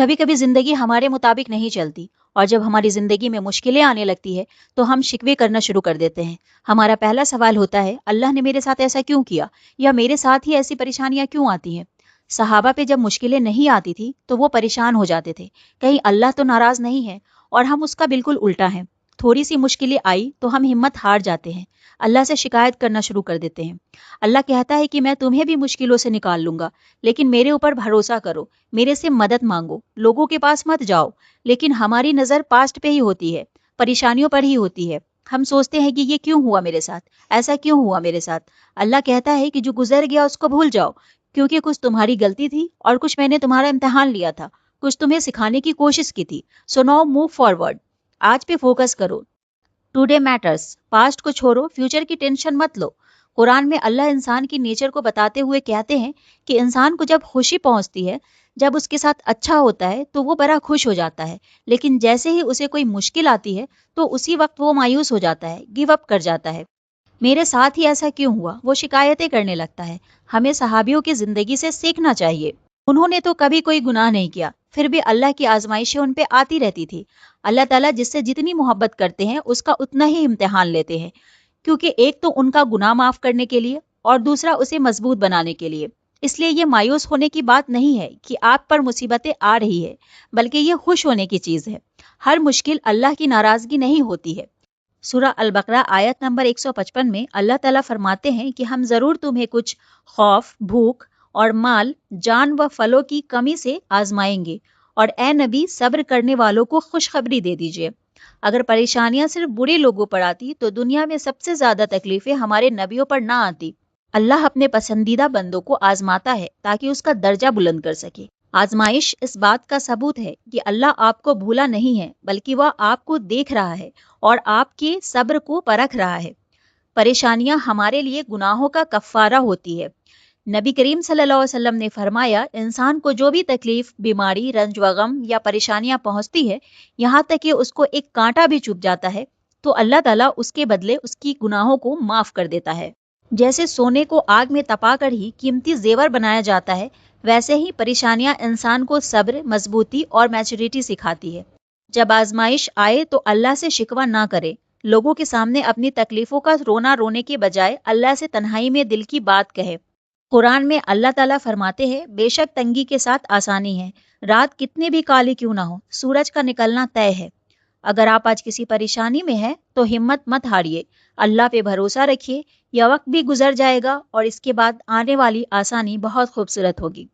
کبھی کبھی زندگی ہمارے مطابق نہیں چلتی، اور جب ہماری زندگی میں مشکلیں آنے لگتی ہے تو ہم شکوے کرنا شروع کر دیتے ہیں۔ ہمارا پہلا سوال ہوتا ہے، اللہ نے میرے ساتھ ایسا کیوں کیا، یا میرے ساتھ ہی ایسی پریشانیاں کیوں آتی ہیں؟ صحابہ پہ جب مشکلیں نہیں آتی تھی تو وہ پریشان ہو جاتے تھے، کہیں اللہ تو ناراض نہیں ہے، اور ہم اس کا بالکل الٹا ہیں۔ تھوڑی سی مشکلیں آئی تو ہم ہمت ہار جاتے ہیں، اللہ سے شکایت کرنا شروع کر دیتے ہیں۔ اللہ کہتا ہے کہ میں تمہیں بھی مشکلوں سے نکال لوں گا، لیکن میرے اوپر بھروسہ کرو، میرے سے مدد مانگو، لوگوں کے پاس مت جاؤ۔ لیکن ہماری نظر پاسٹ پہ ہی ہوتی ہے، پریشانیوں پر ہی ہوتی ہے۔ ہم سوچتے ہیں کہ یہ کیوں ہوا میرے ساتھ، ایسا کیوں ہوا میرے ساتھ؟ اللہ کہتا ہے کہ جو گزر گیا اس کو بھول جاؤ، کیونکہ کچھ تمہاری غلطی تھی اور کچھ میں نے تمہارا امتحان لیا تھا، کچھ تمہیں سکھانے کی کوشش کی تھی۔ سو ناؤ موو فارورڈ، آج پہ فوکس کرو۔ ٹوڈے میٹرز، پاسٹ کو چھوڑو، فیوچر کی ٹینشن مت لو۔ قرآن میں اللہ انسان کی نیچر کو بتاتے ہوئے کہتے ہیں کہ انسان کو جب خوشی پہنچتی ہے، جب اس کے ساتھ اچھا ہوتا ہے تو وہ بڑا خوش ہو جاتا ہے، لیکن جیسے ہی اسے کوئی مشکل آتی ہے تو اسی وقت وہ مایوس ہو جاتا ہے، گیو اپ کر جاتا ہے۔ میرے ساتھ ہی ایسا کیوں ہوا، وہ شکایتیں کرنے لگتا ہے۔ ہمیں صحابیوں کی زندگی سے سیکھنا چاہیے۔ انہوں نے تو کبھی کوئی گناہ نہیں کیا، پھر بھی اللہ کی آزمائشیں ان پہ آتی رہتی تھی۔ اللہ تعالیٰ جس سے جتنی محبت کرتے ہیں اس کا اتنا ہی امتحان لیتے ہیں، کیونکہ ایک تو ان کا گناہ معاف کرنے کے لیے، اور دوسرا اسے مضبوط بنانے کے لیے۔ اس لیے یہ مایوس ہونے کی بات نہیں ہے کہ آپ پر مصیبتیں آ رہی ہے، بلکہ یہ خوش ہونے کی چیز ہے۔ ہر مشکل اللہ کی ناراضگی نہیں ہوتی ہے۔ سورہ البقرہ آیت نمبر 155 میں اللہ تعالیٰ فرماتے ہیں کہ ہم ضرور تمہیں کچھ خوف، بھوک اور مال، جان و فلوں کی کمی سے آزمائیں گے، اور اے نبی صبر کرنے والوں کو خوشخبری دے دیجئے۔ اگر پریشانیاں صرف برے لوگوں پر آتی تو دنیا میں سب سے زیادہ تکلیفیں ہمارے نبیوں پر نہ آتی۔ اللہ اپنے پسندیدہ بندوں کو آزماتا ہے تاکہ اس کا درجہ بلند کر سکے۔ آزمائش اس بات کا ثبوت ہے کہ اللہ آپ کو بھولا نہیں ہے، بلکہ وہ آپ کو دیکھ رہا ہے اور آپ کے صبر کو پرکھ رہا ہے۔ پریشانیاں ہمارے لیے گناہوں کا کفارہ ہوتی ہے۔ نبی کریم صلی اللہ علیہ وسلم نے فرمایا، انسان کو جو بھی تکلیف، بیماری، رنج و غم یا پریشانیاں پہنچتی ہے، یہاں تک کہ اس کو ایک کانٹا بھی چبھ جاتا ہے، تو اللہ تعالیٰ اس کے بدلے اس کی گناہوں کو معاف کر دیتا ہے۔ جیسے سونے کو آگ میں تپا کر ہی قیمتی زیور بنایا جاتا ہے، ویسے ہی پریشانیاں انسان کو صبر، مضبوطی اور میچورٹی سکھاتی ہے۔ جب آزمائش آئے تو اللہ سے شکوہ نہ کرے۔ لوگوں کے سامنے اپنی تکلیفوں کا رونے کے بجائے اللہ سے تنہائی میں دل کی بات کہے۔ قرآن میں اللہ تعالیٰ فرماتے ہیں، بے شک تنگی کے ساتھ آسانی ہے، رات کتنے بھی کالی کیوں نہ ہو، سورج کا نکلنا طے ہے۔ اگر آپ آج کسی پریشانی میں ہیں تو ہمت مت ہاریے، اللہ پہ بھروسہ رکھیے۔ یہ وقت بھی گزر جائے گا اور اس کے بعد آنے والی آسانی بہت خوبصورت ہوگی۔